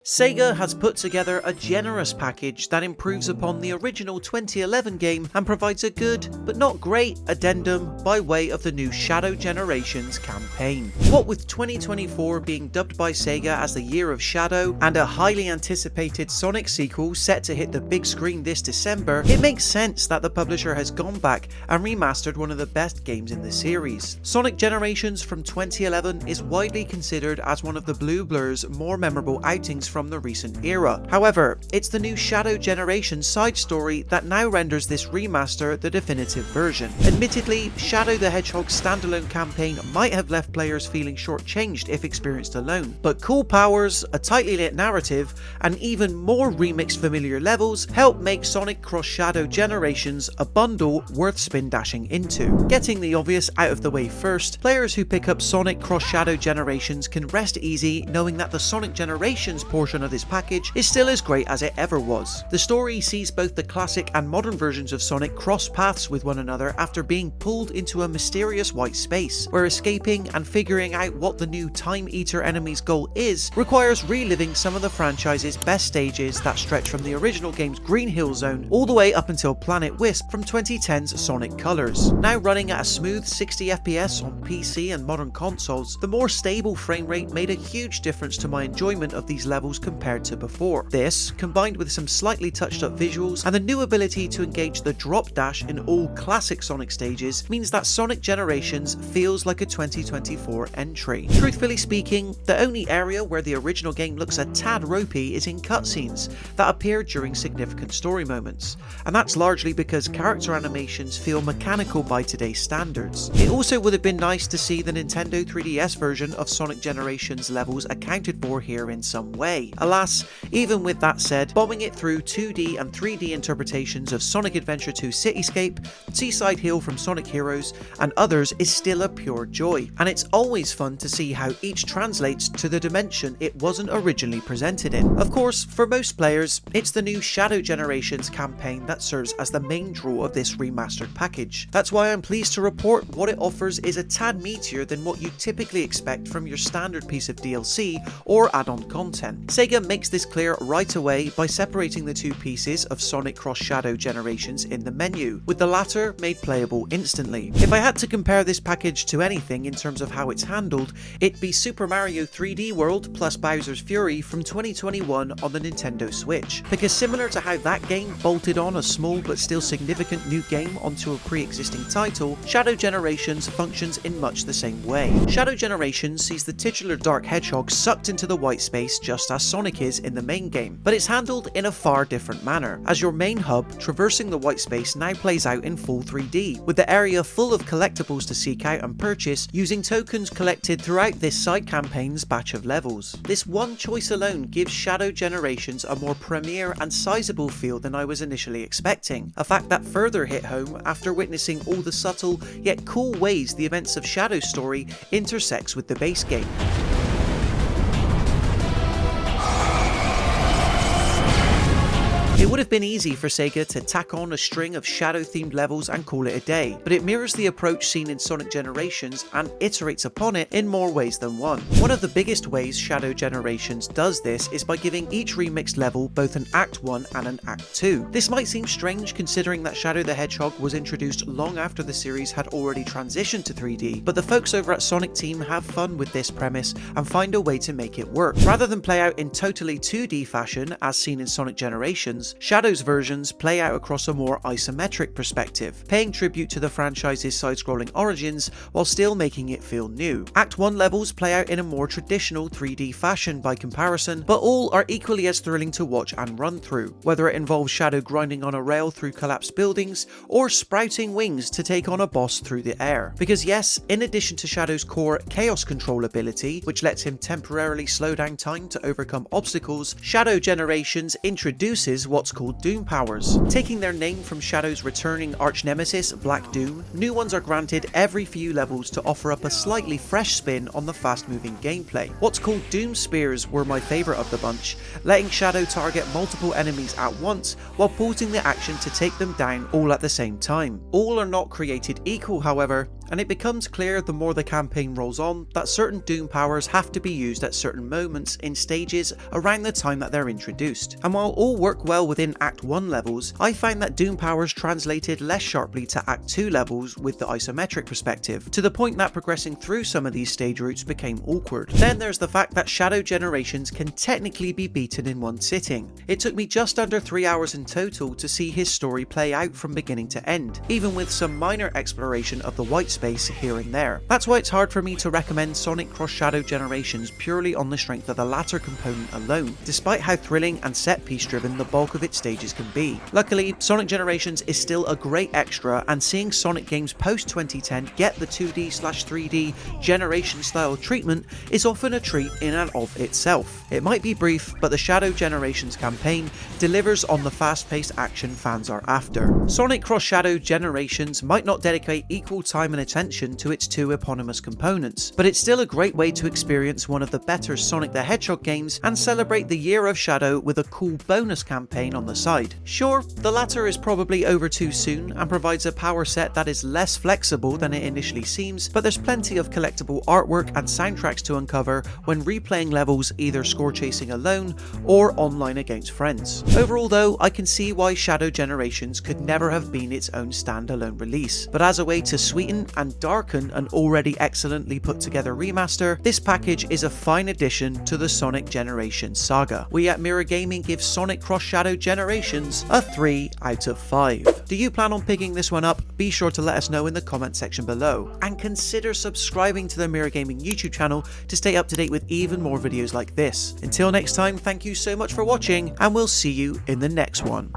Sega has put together a generous package that improves upon the original 2011 game and provides a good, but not great, addendum by way of the new Shadow Generations campaign. What with 2024 being dubbed by Sega as the Year of Shadow and a highly anticipated Sonic sequel set to hit the big screen this December, it makes sense that the publisher has gone back and remastered one of the best games in the series. Sonic Generations from 2011 is widely considered as one of the Blue Blur's more memorable outings from the recent era. However, it's the new Shadow Generations side story that now renders this remaster the definitive version. Admittedly, Shadow the Hedgehog's standalone campaign might have left players feeling shortchanged if experienced alone, but cool powers, a tightly lit narrative, and even more remixed familiar levels help make Sonic Cross Shadow Generations a bundle worth spin dashing into. Getting the obvious out of the way first, players who pick up Sonic Cross Shadow Generations can rest easy knowing that the Sonic Generations portion of this package is still as great as it ever was. The story sees both the classic and modern versions of Sonic cross paths with one another after being pulled into a mysterious white space, where escaping and figuring out what the new Time Eater enemy's goal is requires reliving some of the franchise's best stages that stretch from the original game's Green Hill Zone all the way up until Planet Wisp from 2010's Sonic Colors. Now running at a smooth 60 FPS on PC and modern consoles, the more stable frame rate made a huge difference to my enjoyment of these levels compared to before. This, combined with some slightly touched up visuals and the new ability to engage the drop dash in all classic Sonic stages, means that Sonic Generations feels like a 2024 entry. Truthfully speaking, the only area where the original game looks a tad ropey is in cutscenes that appear during significant story moments, and that's largely because character animations feel mechanical by today's standards. It also would have been nice to see the Nintendo 3DS version of Sonic Generations levels accounted for here in some way. Alas, even with that said, bombing it through 2D and 3D interpretations of Sonic Adventure 2 Cityscape, Seaside Hill from Sonic Heroes, and others is still a pure joy, and it's always fun to see how each translates to the dimension it wasn't originally presented in. Of course, for most players, it's the new Shadow Generations campaign that serves as the main draw of this remastered package. That's why I'm pleased to report what it offers is a tad meatier than what you typically expect from your standard piece of DLC or add-on content. Sega makes this clear right away by separating the two pieces of Sonic Cross Shadow Generations in the menu, with the latter made playable instantly. If I had to compare this package to anything in terms of how it's handled, it'd be Super Mario 3D World plus Bowser's Fury from 2021 on the Nintendo Switch. Because similar to how that game bolted on a small but still significant new game onto a pre-existing title, Shadow Generations functions in much the same way. Shadow Generations sees the titular Dark Hedgehog sucked into the white space just as Sonic is in the main game, but it's handled in a far different manner, as your main hub, traversing the white space, now plays out in full 3D, with the area full of collectibles to seek out and purchase using tokens collected throughout this side campaign's batch of levels. This one choice alone gives Shadow Generations a more premiere and sizable feel than I was initially expecting, a fact that further hit home after witnessing all the subtle yet cool ways the events of Shadow's story intersects with the base game. It would have been easy for Sega to tack on a string of Shadow-themed levels and call it a day, but it mirrors the approach seen in Sonic Generations and iterates upon it in more ways than one. One of the biggest ways Shadow Generations does this is by giving each remixed level both an Act 1 and an Act 2. This might seem strange considering that Shadow the Hedgehog was introduced long after the series had already transitioned to 3D, but the folks over at Sonic Team have fun with this premise and find a way to make it work. Rather than play out in totally 2D fashion as seen in Sonic Generations, Shadow's versions play out across a more isometric perspective, paying tribute to the franchise's side-scrolling origins while still making it feel new. Act 1 levels play out in a more traditional 3D fashion by comparison, but all are equally as thrilling to watch and run through, whether it involves Shadow grinding on a rail through collapsed buildings or sprouting wings to take on a boss through the air. Because yes, in addition to Shadow's core Chaos Control ability, which lets him temporarily slow down time to overcome obstacles, Shadow Generations introduces what's called Doom powers. Taking their name from Shadow's returning arch-nemesis, Black Doom, new ones are granted every few levels to offer up a slightly fresh spin on the fast-moving gameplay. What's called Doom Spears were my favourite of the bunch, letting Shadow target multiple enemies at once while pausing the action to take them down all at the same time. All are not created equal, however, and it becomes clear the more the campaign rolls on that certain Doom powers have to be used at certain moments in stages around the time that they're introduced. And while all work well within Act 1 levels, I find that Doom powers translated less sharply to Act 2 levels with the isometric perspective, to the point that progressing through some of these stage routes became awkward. Then there's the fact that Shadow Generations can technically be beaten in one sitting. It took me just under 3 hours in total to see his story play out from beginning to end, even with some minor exploration of the white space here and there. That's why it's hard for me to recommend Sonic Cross Shadow Generations purely on the strength of the latter component alone, despite how thrilling and set-piece driven the bulk of its stages can be. Luckily, Sonic Generations is still a great extra, and seeing Sonic games post-2010 get the 2D/3D generation-style treatment is often a treat in and of itself. It might be brief, but the Shadow Generations campaign delivers on the fast-paced action fans are after. Sonic Cross Shadow Generations might not dedicate equal time and attention to its two eponymous components, but it's still a great way to experience one of the better Sonic the Hedgehog games and celebrate the Year of Shadow with a cool bonus campaign on the side. Sure, the latter is probably over too soon and provides a power set that is less flexible than it initially seems, but there's plenty of collectible artwork and soundtracks to uncover when replaying levels either score chasing alone or online against friends. Overall though, I can see why Shadow Generations could never have been its own standalone release, but as a way to sweeten and darken an already excellently put together remaster, this package is a fine addition to the Sonic Generations saga. We at Mirror Gaming give Sonic Cross Shadow Generations a 3 out of 5. Do you plan on picking this one up? Be sure to let us know in the comment section below, and consider subscribing to the Mirror Gaming YouTube channel to stay up to date with even more videos like this. Until next time, thank you so much for watching, and we'll see you in the next one.